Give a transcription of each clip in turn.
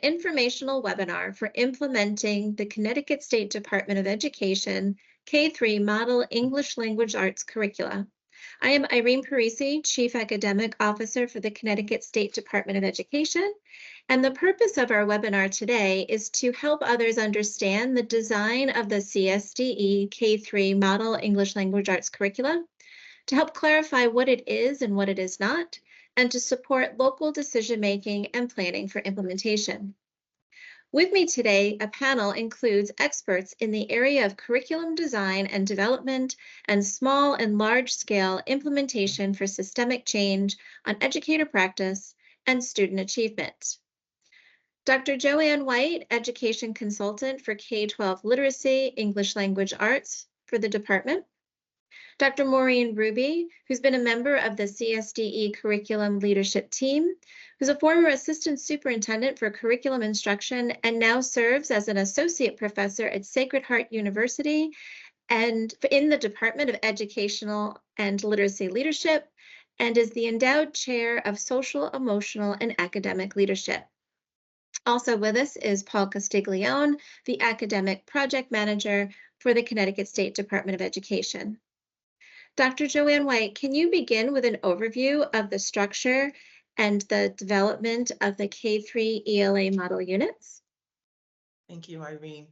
informational webinar for implementing the Connecticut State Department of Education K-3 Model English Language Arts Curricula. I am Irene Parisi, Chief Academic Officer for the Connecticut State Department of Education, and the purpose of our webinar today is to help others understand the design of the CSDE K-3 Model English Language Arts Curricula, to help clarify what it is and what it is not, and to support local decision-making and planning for implementation. With me today, a panel includes experts in the area of curriculum design and development and small and large-scale implementation for systemic change on educator practice and student achievement. Dr. Joanne White, Education Consultant for K-12 Literacy, English Language Arts for the department. Dr. Maureen Ruby, who's been a member of the CSDE Curriculum Leadership Team, who's a former Assistant Superintendent for Curriculum Instruction and now serves as an Associate Professor at Sacred Heart University and in the Department of Educational and Literacy Leadership, and is the Endowed Chair of Social, Emotional, and Academic Leadership. Also with us is Paul Castiglione, the Academic Project Manager for the Connecticut State Department of Education. Dr. Joanne White, can you begin with an overview of the structure and the development of the K-3 ELA model units? Thank you, Irene.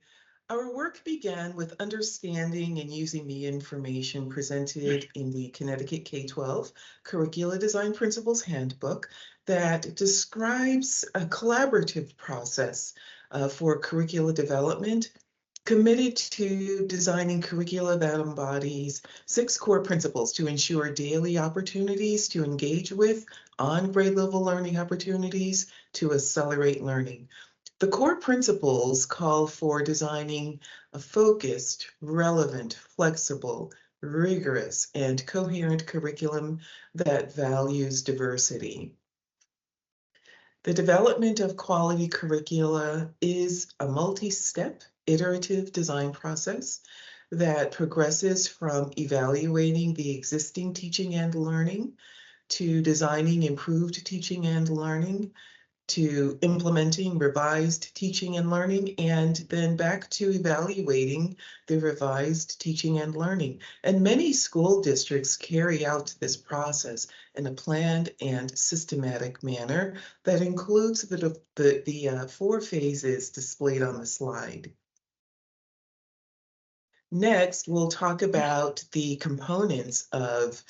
Our work began with understanding and using the information presented in the Connecticut K-12 Curricula Design Principles Handbook that describes a collaborative process for curricula development, committed to designing curricula that embodies 6 core principles to ensure daily opportunities to engage with on-grade level learning opportunities to accelerate learning. The core principles call for designing a focused, relevant, flexible, rigorous, and coherent curriculum that values diversity. The development of quality curricula is a multi-step, iterative design process that progresses from evaluating the existing teaching and learning to designing improved teaching and learning to implementing revised teaching and learning, and then back to evaluating the revised teaching and learning. And many school districts carry out this process in a planned and systematic manner that includes the 4 phases displayed on the slide. Next, we'll talk about the components of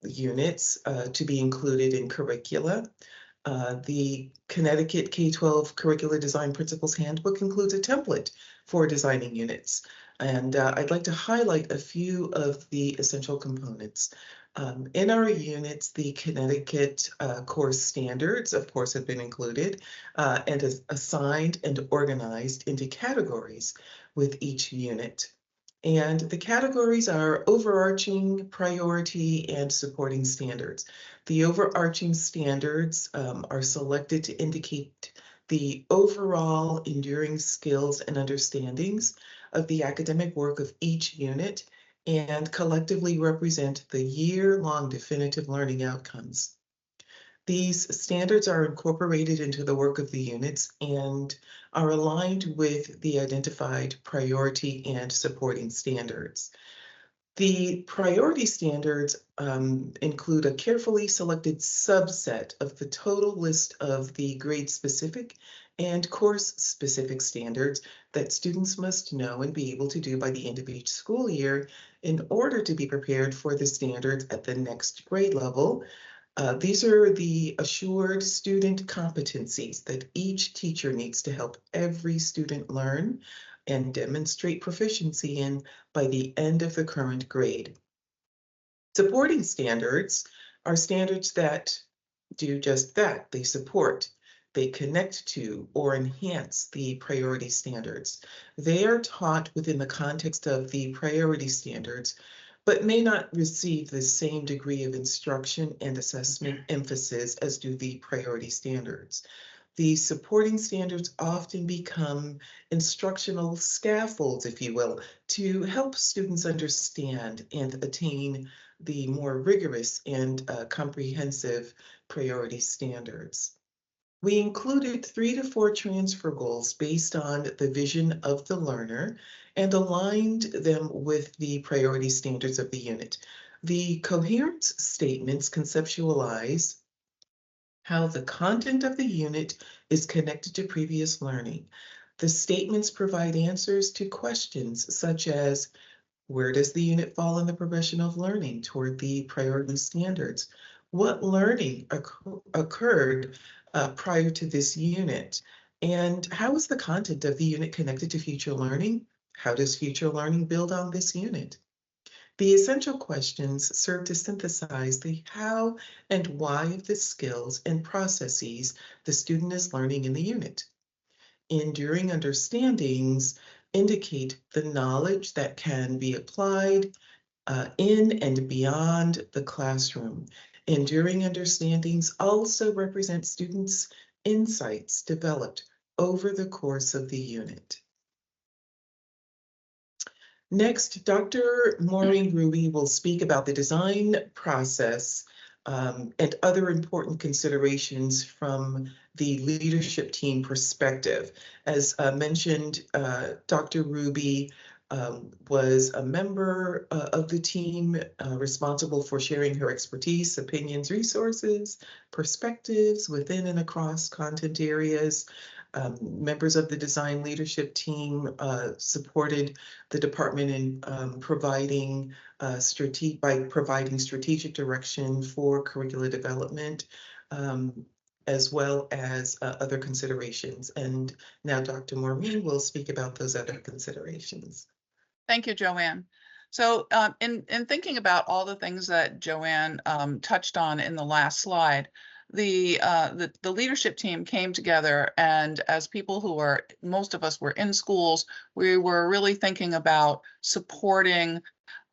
units to be included in curricula. The Connecticut K-12 Curricula Design Principles Handbook includes a template for designing units. And I'd like to highlight a few of the essential components. In our units, the Connecticut course standards, of course, have been included and assigned and organized into categories with each unit. And the categories are overarching, priority, and supporting standards. The overarching standards are selected to indicate the overall enduring skills and understandings of the academic work of each unit and collectively represent the year-long definitive learning outcomes. These standards are incorporated into the work of the units and are aligned with the identified priority and supporting standards. The priority standards include a carefully selected subset of the total list of the grade-specific and course-specific standards that students must know and be able to do by the end of each school year in order to be prepared for the standards at the next grade level. These are the assured student competencies that each teacher needs to help every student learn and demonstrate proficiency in by the end of the current grade. Supporting standards are standards that do just that. They support, they connect to, or enhance the priority standards. They are taught within the context of the priority standards, but may not receive the same degree of instruction and assessment emphasis as do the priority standards. The supporting standards often become instructional scaffolds, if you will, to help students understand and attain the more rigorous and comprehensive priority standards. We included 3 to 4 transfer goals based on the vision of the learner and aligned them with the priority standards of the unit. The coherence statements conceptualize how the content of the unit is connected to previous learning. The statements provide answers to questions such as, where does the unit fall in the progression of learning toward the priority standards? What learning occurred prior to this unit? And how is the content of the unit connected to future learning? How does future learning build on this unit? The essential questions serve to synthesize the how and why of the skills and processes the student is learning in the unit. Enduring understandings indicate the knowledge that can be applied in and beyond the classroom. Enduring understandings also represent students' insights developed over the course of the unit. Next, Dr. Maureen Ruby will speak about the design process and other important considerations from the leadership team perspective. As mentioned, Dr. Ruby was a member of the team responsible for sharing her expertise, opinions, resources, perspectives within and across content areas. Members of the design leadership team supported the department in providing strategic direction for curricula development, as well as other considerations. And now Dr. Maureen will speak about those other considerations. Thank you, Joanne. So in thinking about all the things that Joanne touched on in the last slide, the leadership team came together, and as people who are, most of us were in schools, we were really thinking about supporting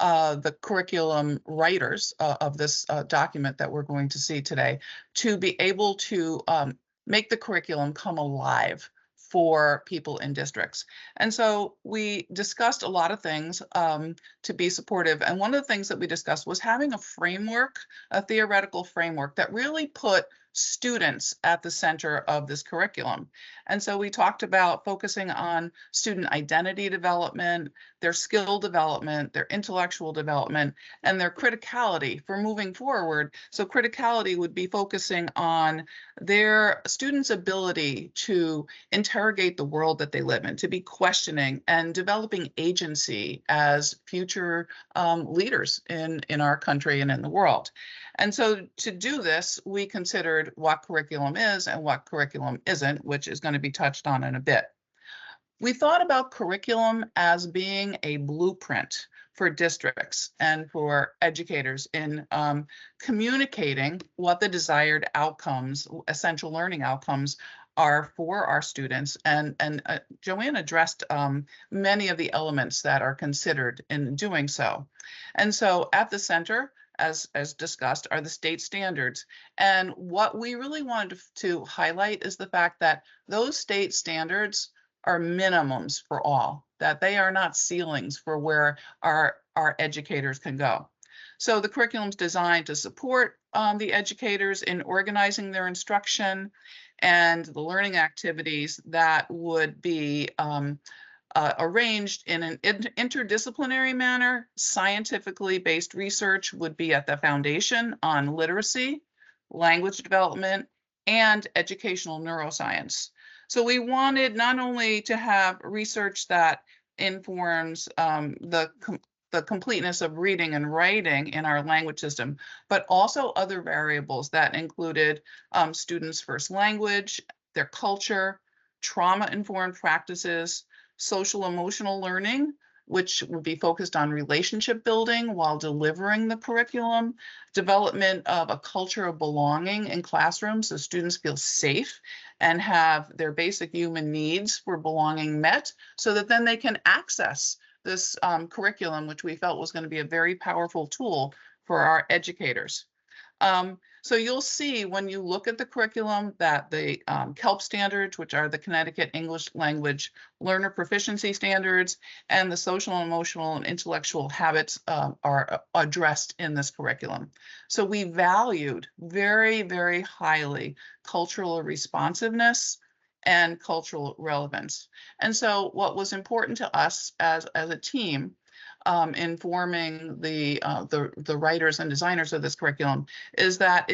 the curriculum writers of this document that we're going to see today to be able to make the curriculum come alive for people in districts. And so we discussed a lot of things to be supportive. And one of the things that we discussed was having a framework, a theoretical framework that really put students at the center of this curriculum. And so we talked about focusing on student identity development, their skill development, their intellectual development, and their criticality for moving forward. So criticality would be focusing on their students' ability to interrogate the world that they live in, to be questioning and developing agency as future leaders in our country and in the world. And so to do this, we considered what curriculum is and what curriculum isn't, which is going to be touched on in a bit. We thought about curriculum as being a blueprint for districts and for educators in communicating what the desired outcomes, essential learning outcomes, are for our students. And Joanne addressed many of the elements that are considered in doing so. And so at the center, as discussed, are the state standards. And what we really wanted to highlight is the fact that those state standards are minimums for all, that they are not ceilings for where our educators can go. So the curriculum's designed to support the educators in organizing their instruction and the learning activities that would be arranged in an interdisciplinary manner. Scientifically based research would be at the foundation on literacy, language development, and educational neuroscience. So we wanted not only to have research that informs the completeness of reading and writing in our language system, but also other variables that included students' first language, their culture, trauma-informed practices, social emotional learning, which will be focused on relationship building while delivering the curriculum, development of a culture of belonging in classrooms so students feel safe and have their basic human needs for belonging met so that then they can access this curriculum, which we felt was going to be a very powerful tool for our educators. So you'll see when you look at the curriculum that the KELP standards, which are the Connecticut English Language Learner Proficiency Standards, and the social, emotional, and intellectual habits are addressed in this curriculum. So we valued very, very highly cultural responsiveness and cultural relevance. And so what was important to us as a team informing the writers and designers of this curriculum is that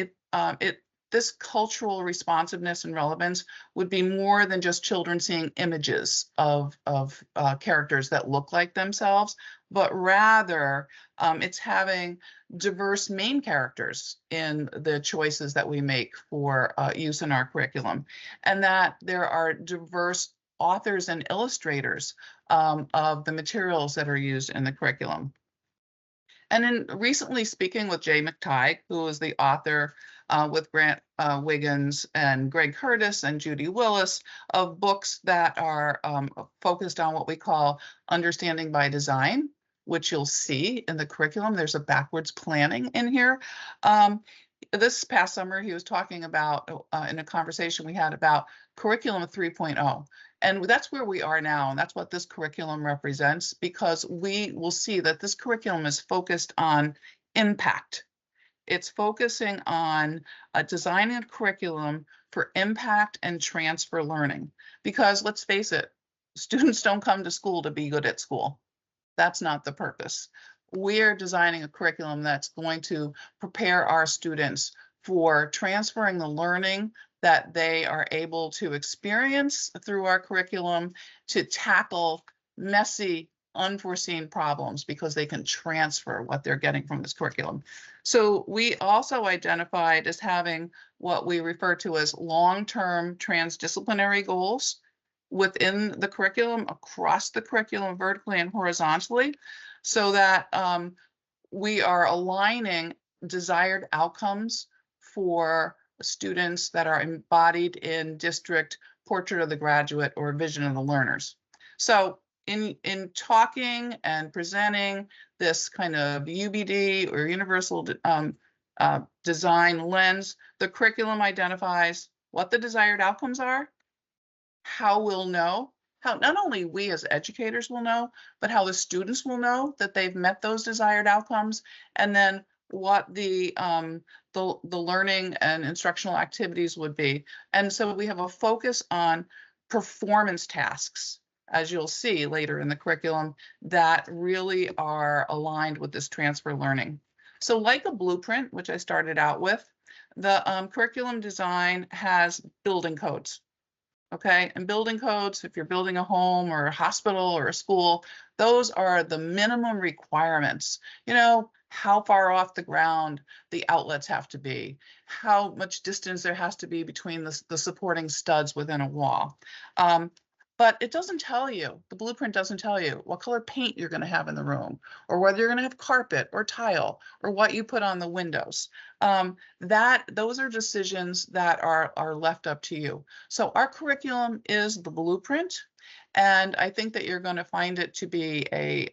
this cultural responsiveness and relevance would be more than just children seeing images of characters that look like themselves, but rather it's having diverse main characters in the choices that we make for use in our curriculum, and that there are diverse authors and illustrators of the materials that are used in the curriculum. And in recently speaking with Jay McTighe, who is the author with Grant Wiggins and Greg Curtis and Judy Willis of books that are focused on what we call understanding by design, which you'll see in the curriculum. There's a backwards planning in here. This past summer, he was talking about in a conversation we had about curriculum 3.0. And that's where we are now. And that's what this curriculum represents, because we will see that this curriculum is focused on impact. It's focusing on designing a curriculum for impact and transfer learning. Because let's face it, students don't come to school to be good at school. That's not the purpose. We're designing a curriculum that's going to prepare our students for transferring the learning that they are able to experience through our curriculum to tackle messy, unforeseen problems, because they can transfer what they're getting from this curriculum. So we also identified as having what we refer to as long-term transdisciplinary goals within the curriculum, across the curriculum, vertically and horizontally, so that we are aligning desired outcomes for students that are embodied in district portrait of the graduate or vision of the learners. So in talking and presenting this kind of UBD or universal design lens, the curriculum identifies what the desired outcomes are, how we'll know, how not only we as educators will know, but how the students will know that they've met those desired outcomes, and then what the learning and instructional activities would be. And so we have a focus on performance tasks, as you'll see later in the curriculum, that really are aligned with this transfer learning. So like a blueprint, which I started out with, the curriculum design has building codes. Okay, and building codes, if you're building a home or a hospital or a school, those are the minimum requirements. You know, how far off the ground the outlets have to be, how much distance there has to be between the supporting studs within a wall. But it doesn't tell you, the blueprint doesn't tell you what color paint you're going to have in the room, or whether you're going to have carpet or tile, or what you put on the windows. Those are decisions that are left up to you. So our curriculum is the blueprint, and I think that you're going to find it to be a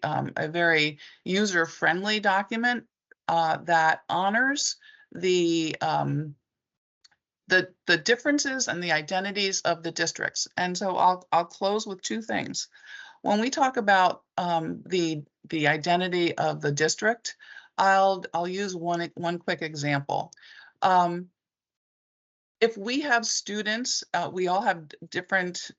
very user-friendly document that honors the differences and the identities of the districts. And so I'll close with two things. When we talk about the identity of the district, I'll use one quick example. If we have students, we all have different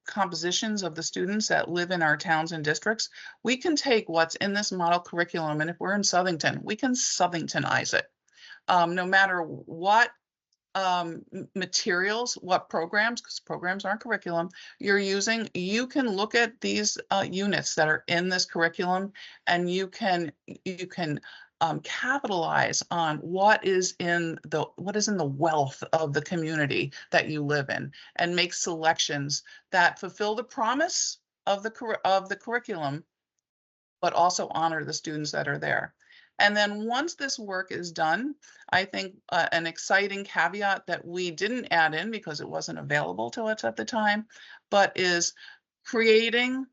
compositions of the students that live in our towns and districts. We can take what's in this model curriculum, and if we're in Southington, we can Southingtonize it. No matter what materials, what programs, because programs aren't curriculum, you're using, you can look at these units that are in this curriculum, and you can capitalize on what is in the wealth of the community that you live in, and make selections that fulfill the promise of the curriculum, but also honor the students that are there. And then once this work is done, I think an exciting caveat that we didn't add in because it wasn't available to us at the time, but is creating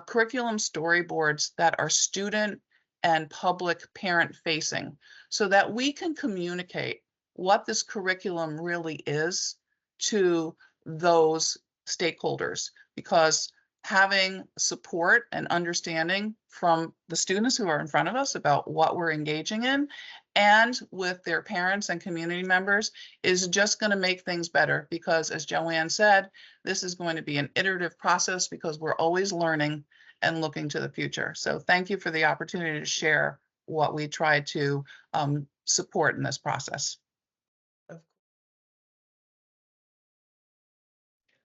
curriculum storyboards that are student and public parent facing, so that we can communicate what this curriculum really is to those stakeholders, because having support and understanding from the students who are in front of us about what we're engaging in and with their parents and community members is just going to make things better, because as Joanne said, this is going to be an iterative process because we're always learning and looking to the future. So thank you for the opportunity to share what we try to support in this process.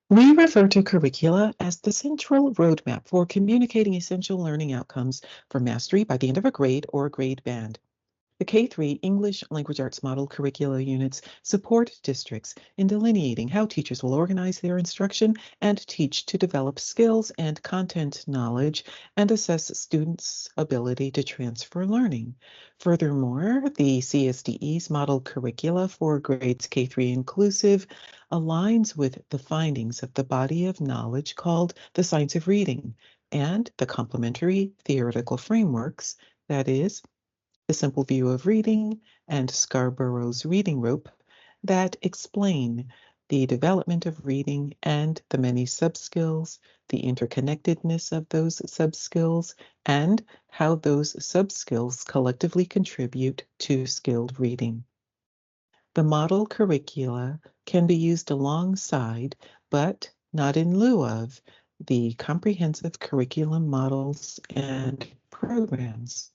We refer to curricula as the central roadmap for communicating essential learning outcomes for mastery by the end of a grade or grade band. The K-3 English Language Arts Model curricula units support districts in delineating how teachers will organize their instruction and teach to develop skills and content knowledge and assess students' ability to transfer learning. Furthermore, the CSDE's model curricula for grades K-3 inclusive aligns with the findings of the body of knowledge called the science of reading and the complementary theoretical frameworks, that is, the Simple View of Reading and Scarborough's Reading Rope, that explain the development of reading and the many subskills, the interconnectedness of those subskills, and how those subskills collectively contribute to skilled reading. The model curricula can be used alongside, but not in lieu of, the comprehensive curriculum models and programs.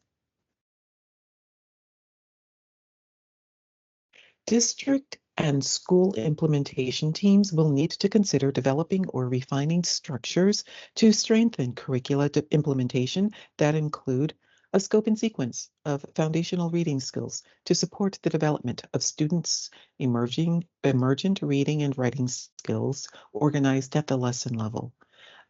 District and school implementation teams will need to consider developing or refining structures to strengthen curricula implementation that include a scope and sequence of foundational reading skills to support the development of students' emergent reading and writing skills organized at the lesson level.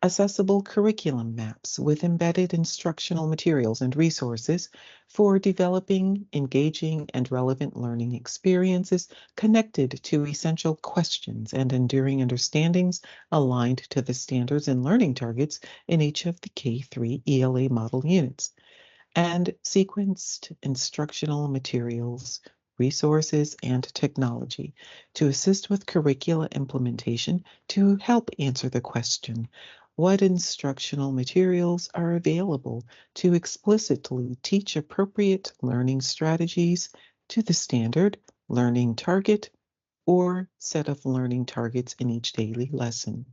Accessible curriculum maps with embedded instructional materials and resources for developing, engaging, and relevant learning experiences connected to essential questions and enduring understandings aligned to the standards and learning targets in each of the K-3 ELA model units, and sequenced instructional materials, resources, and technology to assist with curricula implementation to help answer the question, what instructional materials are available to explicitly teach appropriate learning strategies to the standard, learning target, or set of learning targets in each daily lesson?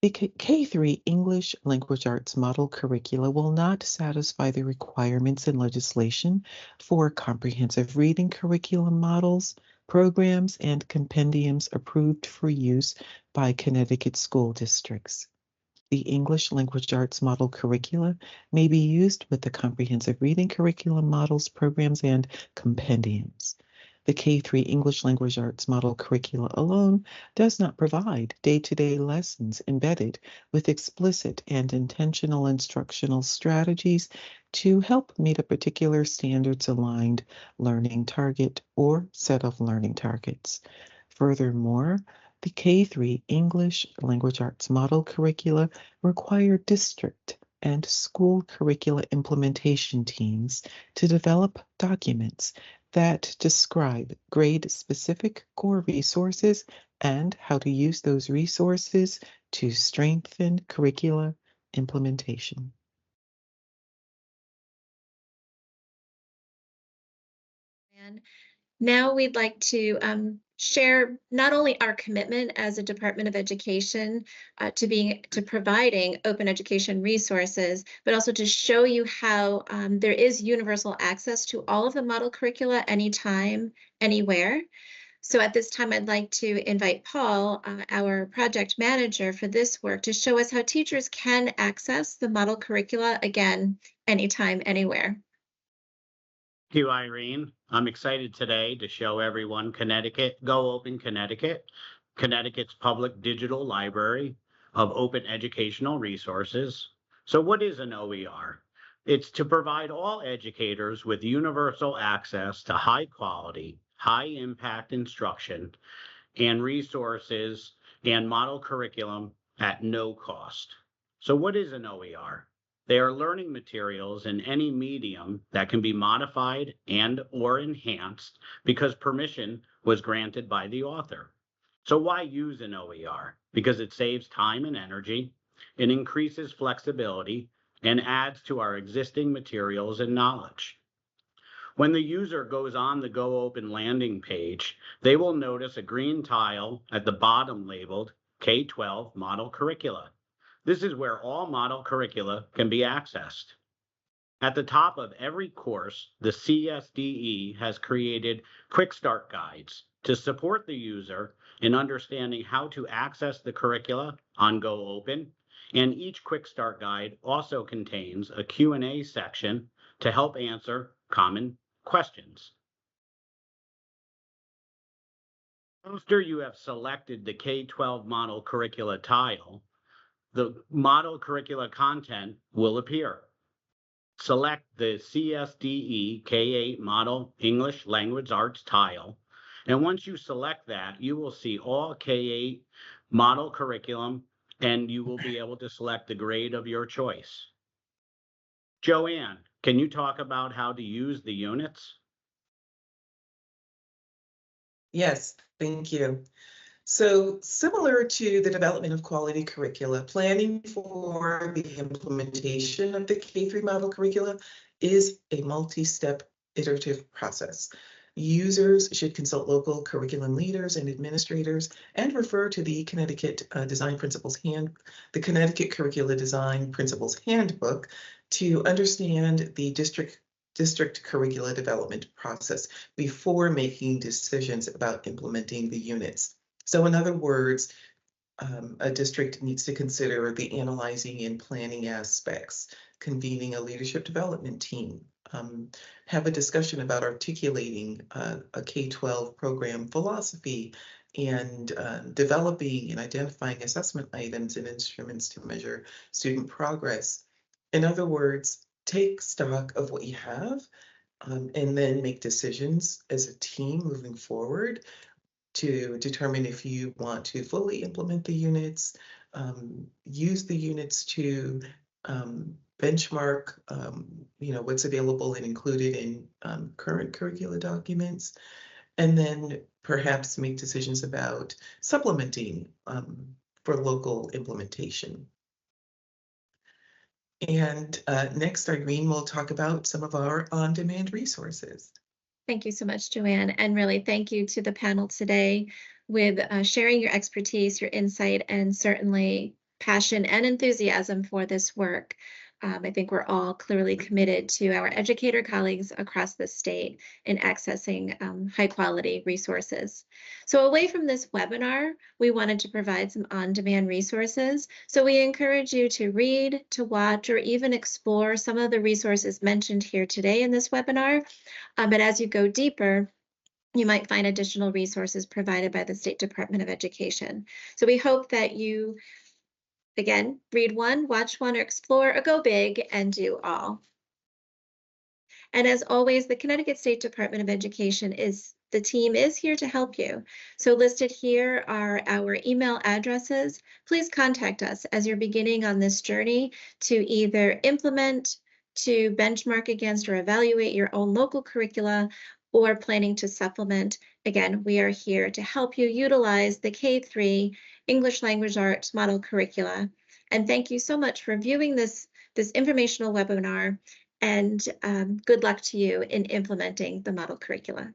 The K-3 English Language Arts Model curricula will not satisfy the requirements in legislation for comprehensive reading curriculum models, programs, and compendiums approved for use by Connecticut school districts. The English Language Arts Model curricula may be used with the comprehensive reading curriculum models, programs, and compendiums. The K-3 English Language Arts Model curricula alone does not provide day-to-day lessons embedded with explicit and intentional instructional strategies to help meet a particular standards-aligned learning target or set of learning targets. Furthermore, the K-3 English Language Arts Model curricula require district and school curricula implementation teams to develop documents that describe grade-specific core resources and how to use those resources to strengthen curricula implementation. And now we'd like to share not only our commitment as a Department of Education to providing open education resources, but also to show you how there is universal access to all of the model curricula anytime, anywhere. So at this time, I'd like to invite Paul, our project manager for this work, to show us how teachers can access the model curricula, again, anytime, anywhere. Thank you, Irene. I'm excited today to show everyone Go Open Connecticut, Connecticut's public digital library of open educational resources. So what is an OER? It's to provide all educators with universal access to high quality, high impact instruction and resources and model curriculum at no cost. So what is an OER? They are learning materials in any medium that can be modified and or enhanced because permission was granted by the author. So why use an OER? Because it saves time and energy, it increases flexibility, and adds to our existing materials and knowledge. When the user goes on the Go Open landing page, they will notice a green tile at the bottom labeled K-12 Model Curricula. This is where all model curricula can be accessed. At the top of every course, the CSDE has created quick start guides to support the user in understanding how to access the curricula on Go Open, and each quick start guide also contains a Q&A section to help answer common questions. After you have selected the K-12 model curricula tile, the model curricula content will appear. Select the CSDE K-8 Model English Language Arts tile, and once you select that, you will see all K-8 model curriculum, and you will be able to select the grade of your choice. Joanne, can you talk about how to use the units? Yes, thank you. So similar to the development of quality curricula, planning for the implementation of the K-3 model curricula is a multi-step iterative process. Users should consult local curriculum leaders and administrators and refer to the Connecticut the Connecticut Curricula Design Principles Handbook to understand the district curricula development process before making decisions about implementing the units. So in other words, a district needs to consider the analyzing and planning aspects, convening a leadership development team, have a discussion about articulating a K-12 program philosophy, and developing and identifying assessment items and instruments to measure student progress. In other words, take stock of what you have, and then make decisions as a team moving forward to determine if you want to fully implement the units, use the units to benchmark, what's available and included in current curricula documents, and then perhaps make decisions about supplementing for local implementation. And next, Irene will talk about some of our on-demand resources. Thank you so much, Joanne. And really thank you to the panel today with sharing your expertise, your insight, and certainly passion and enthusiasm for this work. I think we're all clearly committed to our educator colleagues across the state in accessing high quality resources. So away from this webinar, we wanted to provide some on-demand resources. So we encourage you to read, to watch, or even explore some of the resources mentioned here today in this webinar. But as you go deeper, you might find additional resources provided by the State Department of Education. So we hope that you, again, read one, watch one, or explore, or go big and do all. And as always, the Connecticut State Department of Education the team is here to help you. So listed here are our email addresses. Please contact us as you're beginning on this journey to either implement, to benchmark against or evaluate your own local curricula, or planning to supplement. Again, we are here to help you utilize the K-3 English Language Arts Model Curricula. And thank you so much for viewing this informational webinar, and good luck to you in implementing the model curricula.